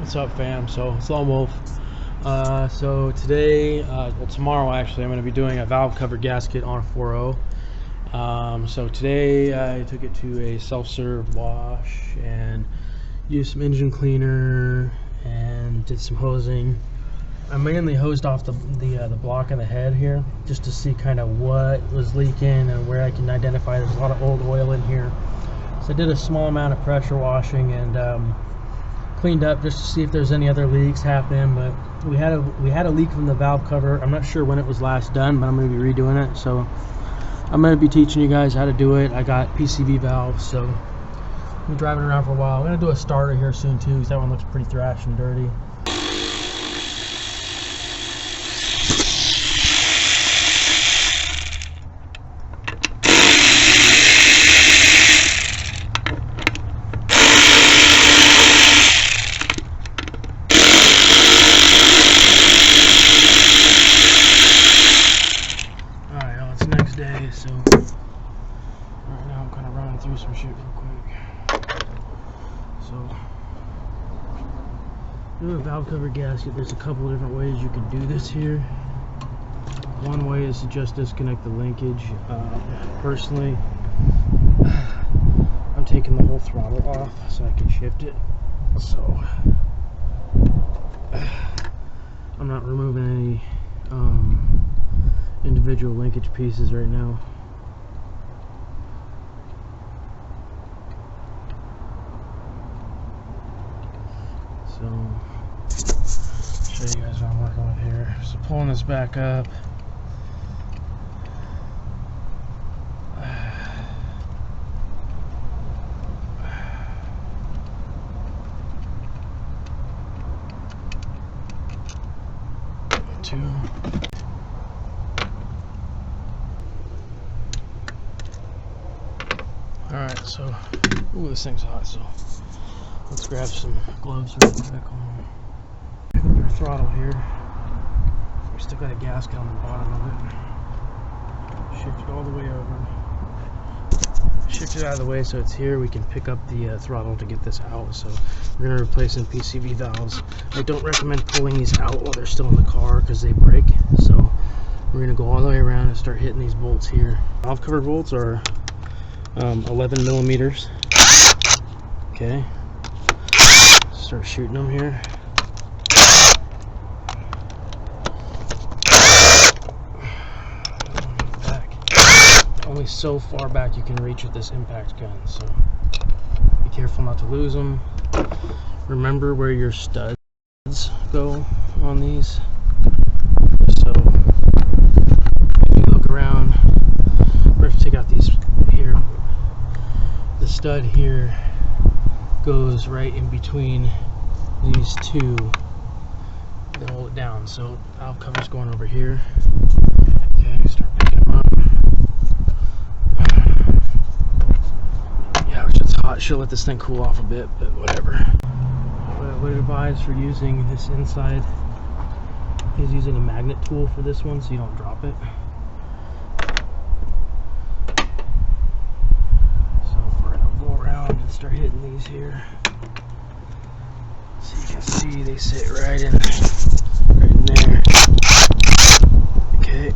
What's up, fam? So it's Lone Wolf. So today, well, tomorrow actually, I'm going to be doing a valve cover gasket on a 4.0. So today I took it to a self-serve wash and used some engine cleaner and did some hosing. I mainly hosed off the block and the head here just to see kind of what was leaking and where I can identify. There's a lot of old oil in here, so I did a small amount of pressure washing and cleaned up just to see if there's any other leaks happening. But we had a leak from the valve cover. I'm not sure when it was last done, but I'm going to be redoing it. So I'm going to be teaching you guys how to do it. I got PCV valves, so I'm be driving around for a while. I'm going to do a starter here soon too, because that one looks pretty thrashed and dirty. Day, so right now I'm kind of running through some shit real quick. So do a valve cover gasket. There's a couple different ways you can do this here. One way is to just disconnect the linkage. Personally, I'm taking the whole throttle off so I can shift it. So I'm not removing any individual linkage pieces right now. So show you guys what I'm working with here. So pulling this back up, two. Alright, so, ooh, this thing's hot, so let's grab some gloves real quick. Pick up your throttle here. We still got a gasket on the bottom of it. Shift it all the way over. Shift it out of the way so it's here. We can pick up the throttle to get this out. So we're going to replace some PCV valves. I don't recommend pulling these out while they're still in the car because they break. So we're going to go all the way around and start hitting these bolts here. Valve cover bolts are 11 millimeters. Okay, start shooting them here. Back. Only so far back you can reach with this impact gun, so be careful not to lose them. Remember where your studs go on these. So if you look around, or if you take out these here, the stud here goes right in between these two that hold it down. So valve cover's going over here. Okay, start picking them up. Yeah, it's hot. Should let this thing cool off a bit, but whatever. What I would advise for using this inside is using a magnet tool for this one so you don't drop it. Start hitting these here, so you can see they sit right in there. Okay,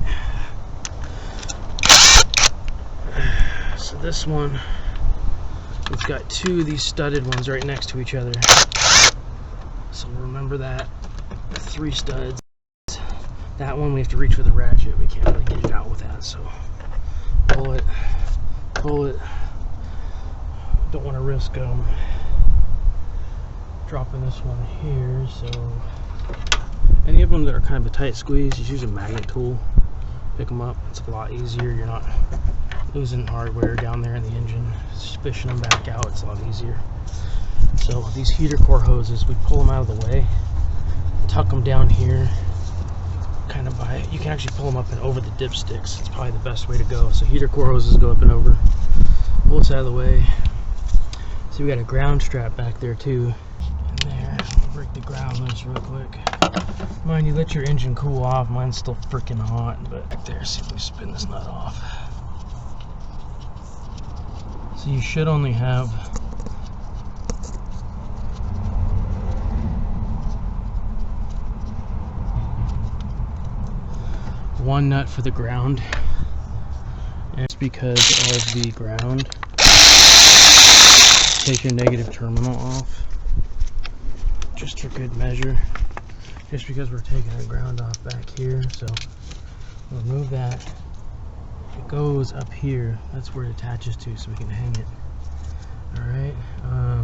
so this one, it's got two of these studded ones right next to each other, so remember that. 3 studs. That one we have to reach with a ratchet. We can't really get it out with that, so pull it, pull it. Don't want to risk dropping this one here, so any of them that are kind of a tight squeeze, just use a magnet tool, pick them up. It's a lot easier. You're not losing hardware down there in the engine. Just fishing them back out, it's a lot easier. So these heater core hoses, we pull them out of the way, tuck them down here, kind of by, you can actually pull them up and over the dipsticks. It's probably the best way to go. So heater core hoses go up and over, pull this out of the way. So we got a ground strap back there too. In there, I'll break the ground loose real quick. Mind you, let your engine cool off. Mine's still freaking hot, but back there, see if we spin this nut off. So you should only have one nut for the ground, and it's because of the ground. Take your negative terminal off, just for good measure, just because we're taking our ground off back here. So we'll remove that. It goes up here, that's where it attaches to, so we can hang it. Alright,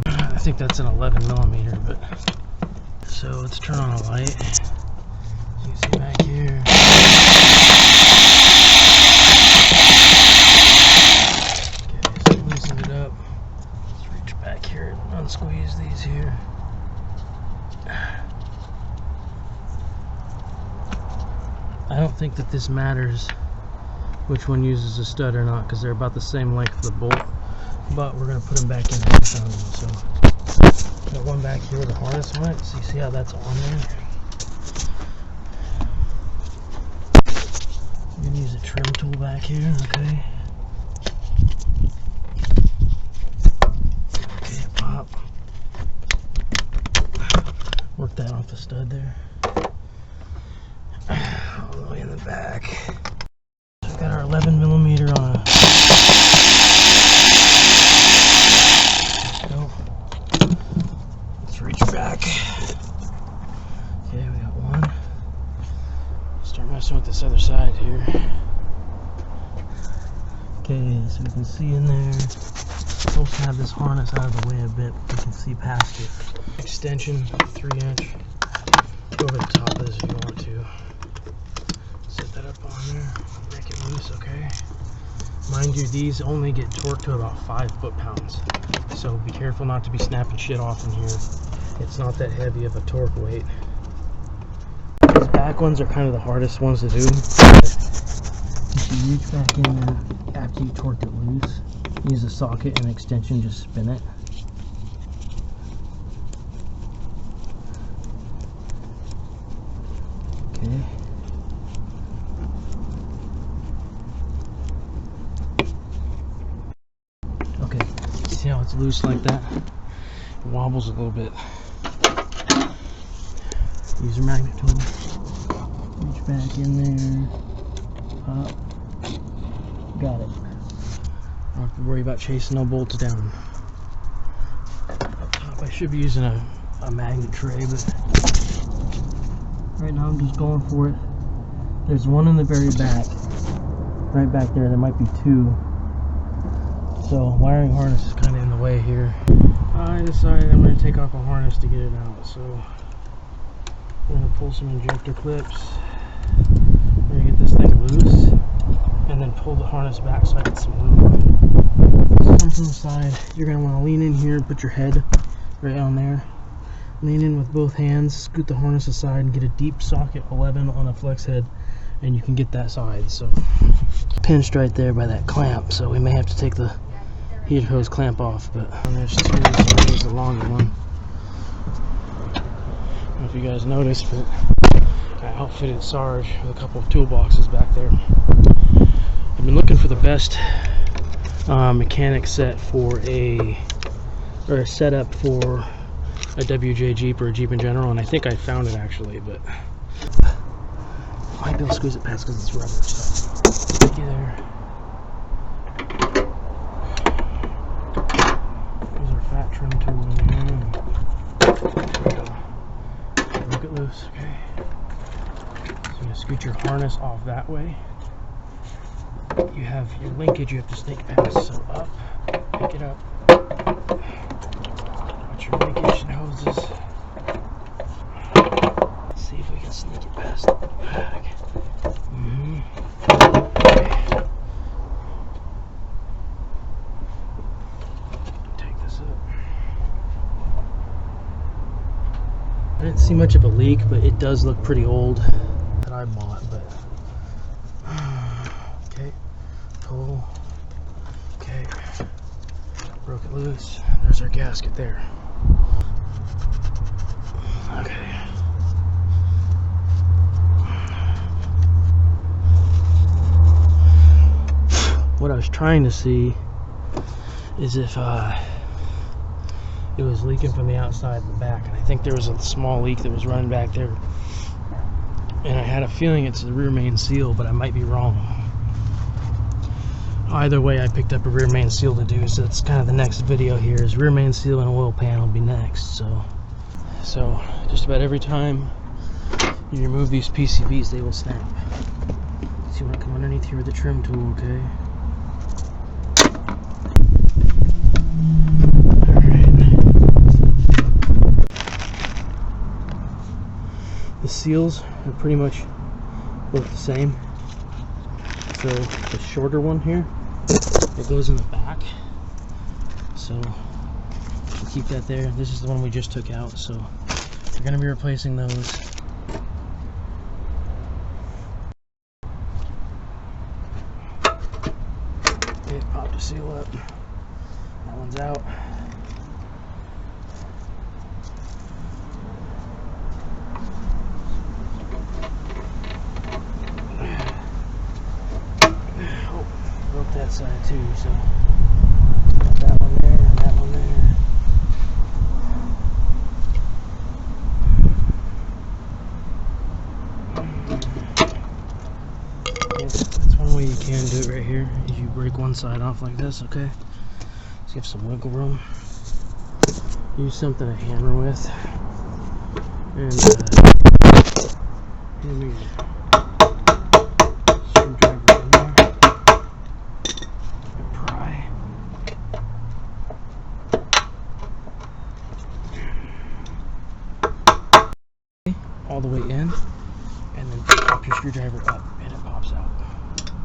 I think that's an 11 millimeter, but so let's turn on a light. You can see back here. Okay, so loosen it up. Let's reach back here and unsqueeze these here. I don't think that this matters which one uses a stud or not, because they're about the same length of the bolt, but we're going to put them back in where we found them. So got one back here where the harness went, so you see how that's on there. I'm going to use a trim tool back here. Okay, pop, work that off the stud there, all the way in the back. Got our 11 millimeter on a. Let's reach back. Okay, we got one. Start messing with this other side here. Okay, so we can see in there. Supposed to have this harness out of the way a bit, but we can see past it. Extension, 3-inch. Go over the top of this if you want to. Set that up on there. Break it loose, okay? Mind you, these only get torqued to about 5 foot-pounds, so be careful not to be snapping shit off in here. It's not that heavy of a torque weight. These back ones are kind of the hardest ones to do. If you reach back in there after you torqued it loose, use a socket and extension, just spin it. Okay. See how it's loose like that? It wobbles a little bit. Use your magnet tool. Reach back in there. Up. Got it. Don't have to worry about chasing no bolts down. Up top, I should be using a magnet tray, but right now I'm just going for it. There's one in the very back. Right back there. There might be two. So wiring harness is kind of in the way here. I decided I'm going to take off a harness to get it out. So we're going to pull some injector clips. We're going to get this thing loose and then pull the harness back so I get some room. So come from the side. You're going to want to lean in here and put your head right on there. Lean in with both hands, scoot the harness aside and get a deep socket 11 on a flex head, and you can get that side. So pinched right there by that clamp, so we may have to take the heat hose clamp off, but there's two, so there's the longer one. I don't know if you guys noticed, but I outfitted Sarge with a couple of toolboxes back there. I've been looking for the best mechanic set for a setup for a WJ Jeep or a Jeep in general, and I think I found it actually, but I might be able to squeeze it past because it's rubber, so thank you there. Fat trim tool in here. There we go. Look it loose, okay? So you're going to scoot your harness off that way. You have your linkage you have to snake past, so up, pick it up. Watch your linkage and hoses. Let's see if we can sneak it past the back. I didn't see much of a leak, but it does look pretty old that I bought, but okay, pull, okay, broke it loose. There's our gasket there. Okay. What I was trying to see is if it was leaking from the outside and the back, and I think there was a small leak that was running back there. and I had a feeling it's the rear main seal, but I might be wrong. Either way, I picked up a rear main seal to do, so that's kind of the next video here, is rear main seal and oil pan will be next. So just about every time you remove these PCBs, they will snap. So you want to come underneath here with the trim tool, okay? The seals are pretty much both the same. So the shorter one here, it goes in the back. So we'll keep that there. This is the one we just took out. So we're going to be replacing those. Okay, pop the seal up. That one's out. That side too, so that one there and that one there. Yes, that's one way you can do it right here, is you break one side off like this, okay? So you have some wiggle room. Use something to hammer with. And here we go. All the way in, and then pop your screwdriver up and it pops out.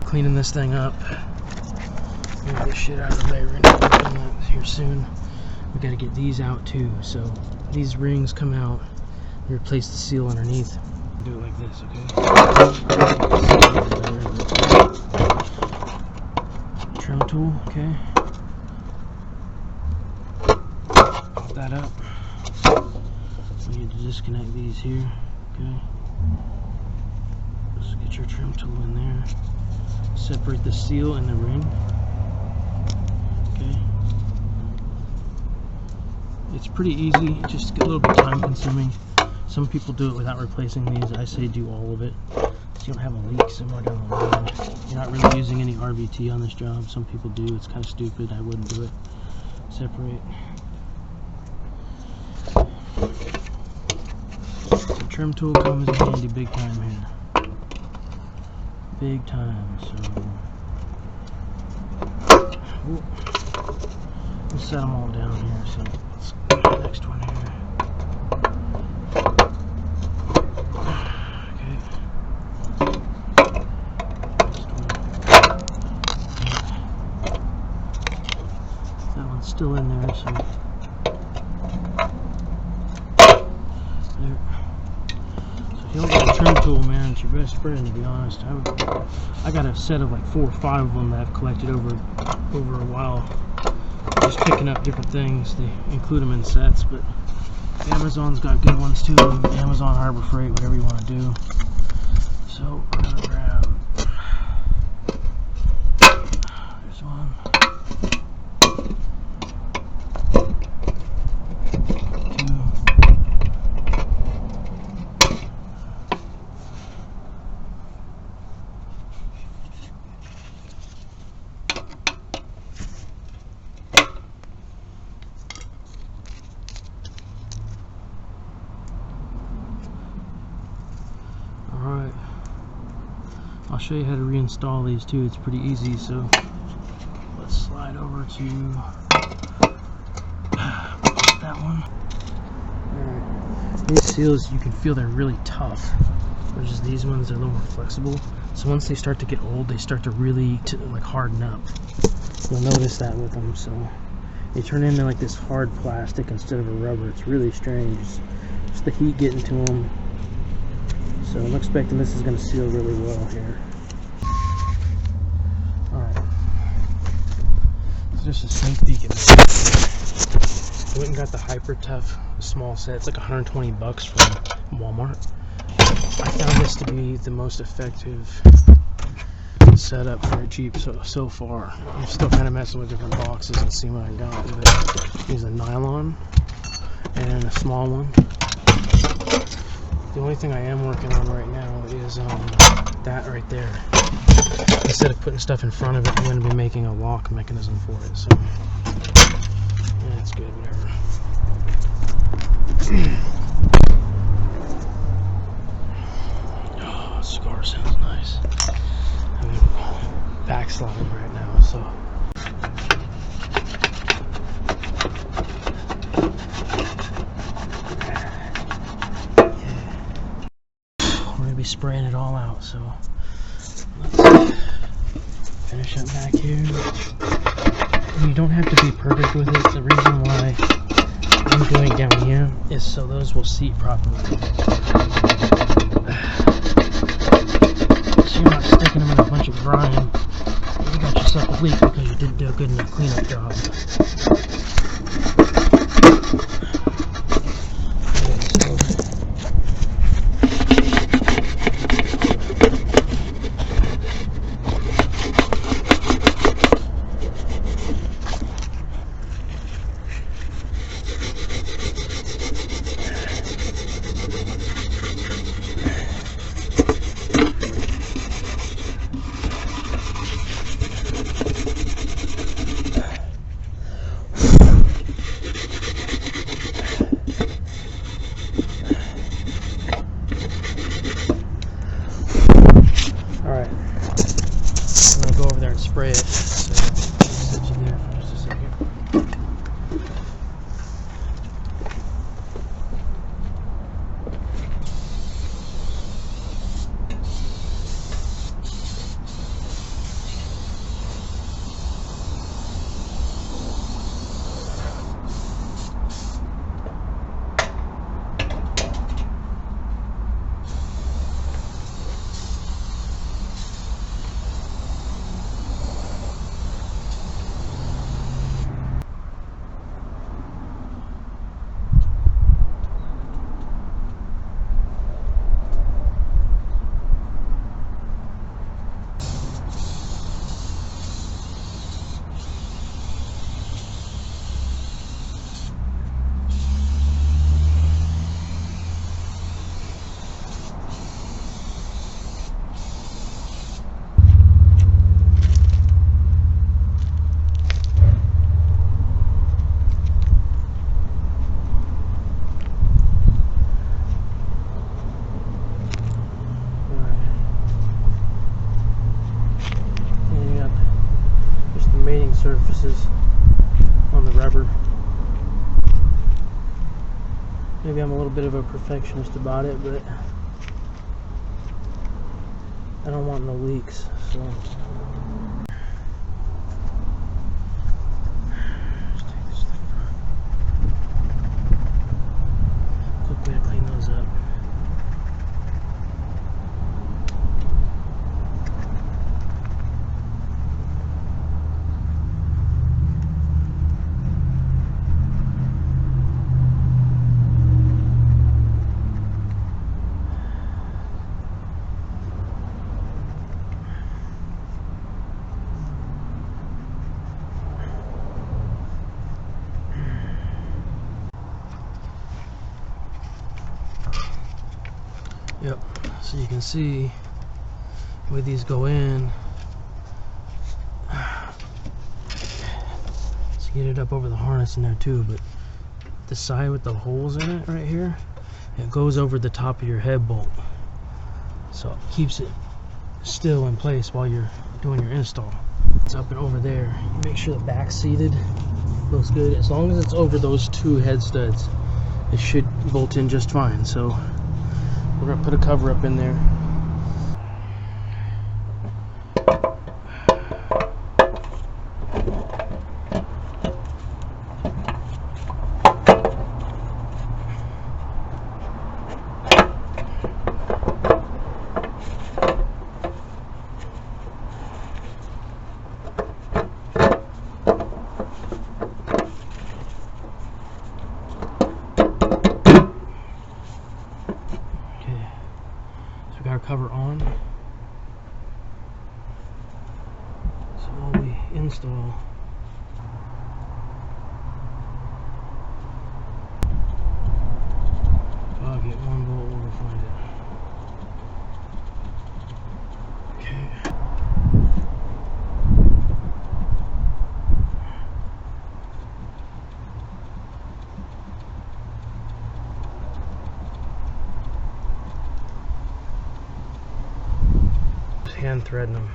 Cleaning this thing up. Get this shit out of the way. We're gonna be doing that here soon. We gotta get these out too. So these rings come out. You replace the seal underneath. Do it like this, okay? Trim tool, okay? Pop that up. We need to disconnect these here. Okay, just get your trim tool in there. Separate the seal and the ring. Okay, it's pretty easy, just a little bit time consuming. Some people do it without replacing these. I say do all of it so you don't have a leak somewhere down the line. You're not really using any RVT on this job. Some people do. It's kind of stupid. I wouldn't do it. Separate. The trim tool comes in handy big time here. Big time, so we'll set them all down here. So let's go to the next one here. Okay. That one's still in there, so if you don't got a trim tool, man, it's your best friend, to be honest. I got a set of like 4 or 5 of them that I've collected over a while. Just picking up different things. They include them in sets, but Amazon's got good ones too. Amazon, Harbor Freight, whatever you want to do. So we're gonna grab. There's one. I'll show you how to reinstall these too. It's pretty easy, so let's slide over to that one. Alright, these seals, you can feel they're really tough, whereas these ones are a little more flexible. So once they start to get old, they start to really like harden up. You'll notice that with them. So they turn into like this hard plastic instead of a rubber. It's really strange. Just the heat getting to them. So I'm expecting this is going to seal really well here. Alright. So just a sneak peek at this. I went and got the Hyper Tough small set. It's like 120 bucks from Walmart. I found this to be the most effective setup for cheap so far. I'm still kind of messing with different boxes and seeing what I got. But use a nylon and a small one. The only thing I am working on right now is that right there. Instead of putting stuff in front of it, I'm going to be making a lock mechanism for it. So yeah, that's good, whatever. Oh, scar sounds nice. I'm backsliding right now, so. We're gonna be spraying it all out, so let's finish up back here. And you don't have to be perfect with it. The reason why I'm doing down here is so those will seat properly. So you're not sticking them in a bunch of grime. You got yourself a leak because you didn't do a good enough cleanup job. Spray it. So set you there for just a second. Surfaces on the rubber. Maybe I'm a little bit of a perfectionist about it, but I don't want no leaks, so just take this thing apart. Quick way to clean those up. Yep, so you can see where these go in. Let's get it up over the harness in there too, but the side with the holes in it right here, it goes over the top of your head bolt. So it keeps it still in place while you're doing your install. It's up and over there. You make sure the back's seated. Looks good. As long as it's over those two head studs, it should bolt in just fine. So we're going to put a cover up in there. Our cover on. So while we install, I'll get one bolt, we'll find it. hand threading them.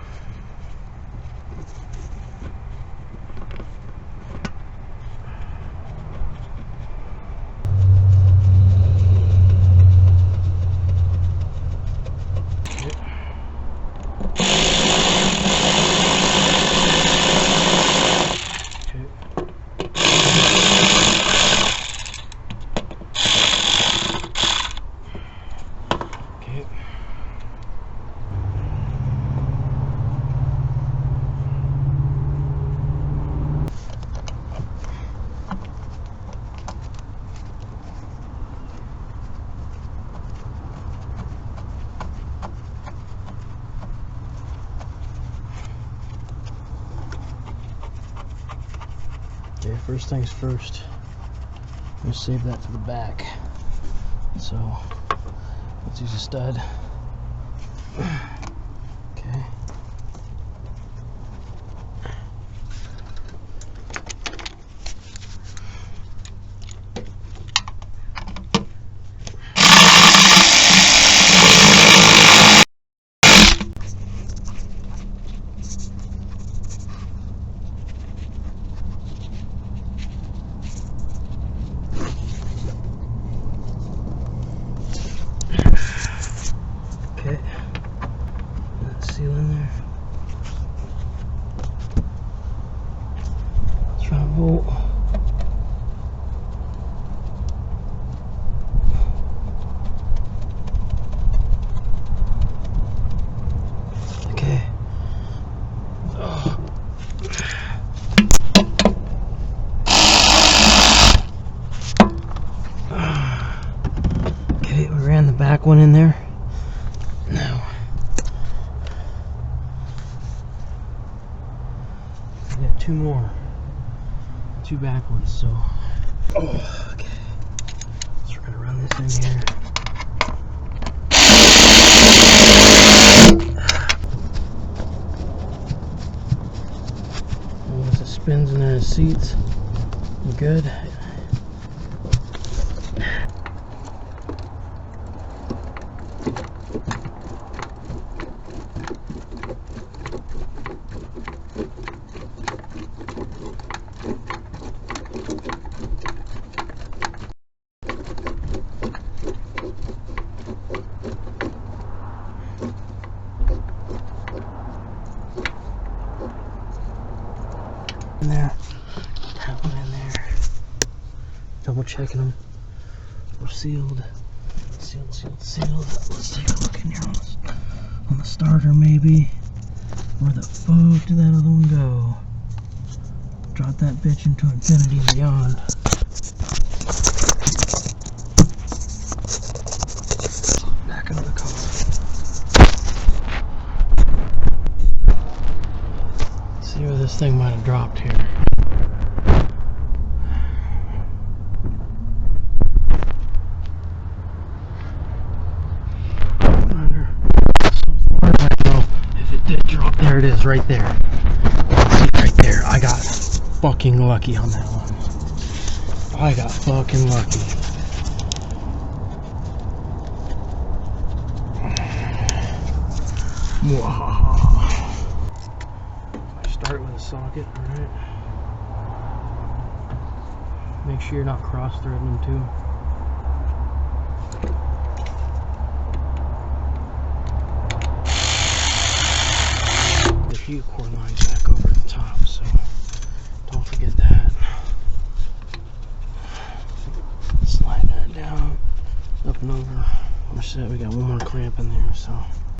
Okay, first things first, I'm going to save that for the back. So let's use a stud. Okay. Okay, that seal in there. Front bolt. Okay. Oh. Okay, we ran the back one in there. Now, we got two back ones, so. Oh, okay. So we're gonna run this in here. And once it spins in the seats, we're good. In there, that one in there, double checking them, we're sealed. Let's take a look in here on the starter maybe. Where the fuck did that other one go? Drop that bitch into infinity and beyond. Back of the car. See where this thing might have dropped here. Under. So far as I know, if it did drop, there it is, right there. See right there. I got fucking lucky on that one. I got fucking lucky. Start with a socket, alright? Make sure you're not cross-threading them too. The fuse cord line's back over the top, so don't forget that. Slide that down, up and over. We're set. We got one more clamp in there, so.